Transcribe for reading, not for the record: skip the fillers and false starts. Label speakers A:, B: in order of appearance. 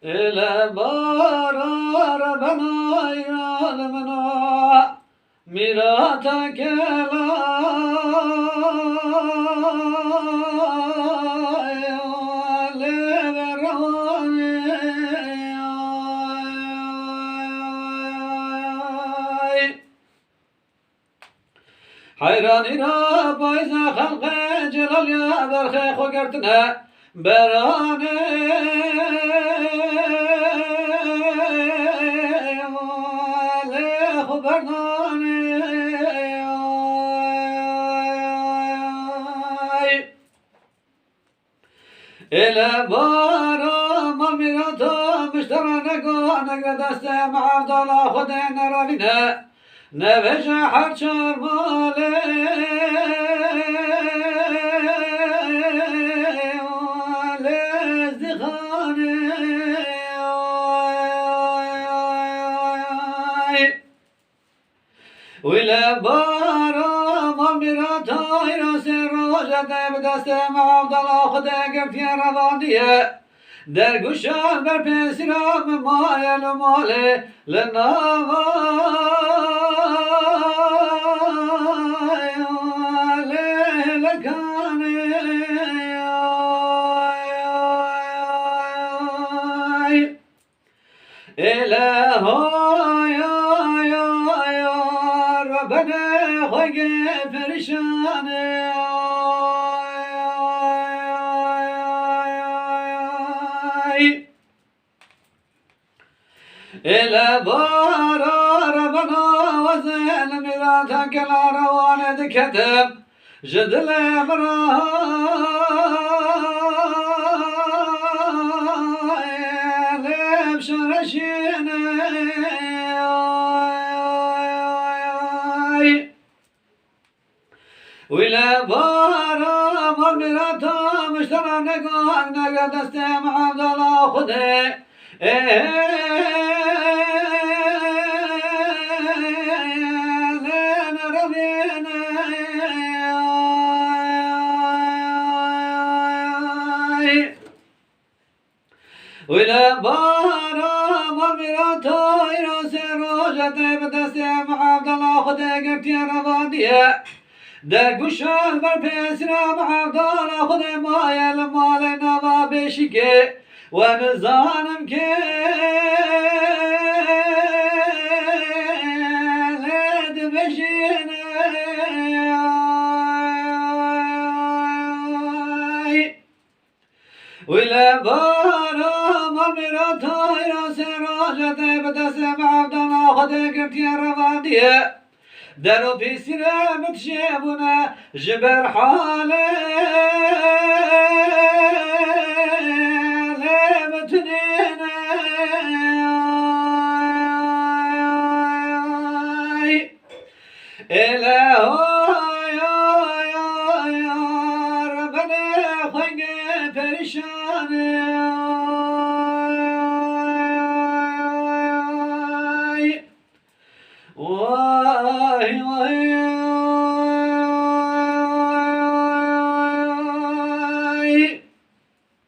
A: Ele barar ben ayrılmına mirata حيران إلى بايزا خلق جلال يا برخي خوكرتنا براني والي خبرناني إلى بارا مميراتا مشترى نقرد استمع عبدالله خدين رابنا نبش حرشار مالي والازدخاني ولا بارا مميراتا يرسل روجة بدست مع عبدالله خدين في رباندية در گوشان بر پیسرام مایل مالی لنامای لکانی الهی ربنا خوی پریشانی إلى بارا ربنا وزين ميراتك الأروان كتب جد الأمراء بشرشين وإلى بارا مميراتا مشترى نقد استمع عبد الله خذي ولا بارا مميراتا يرسل روجة بدستمع عبد الله خذي يا رباندية در گوشان بر پیسرام عبدالله خودی مایل مال نوا بشیکه و نزانم که لد بشینه ولا بارا مميراتا يرسل روجة بدستمع عبدالله خودی يا رباندية درو پیسیره متشبونه جبر حاله لمتنینه الهی ربنا خوی پریشانه و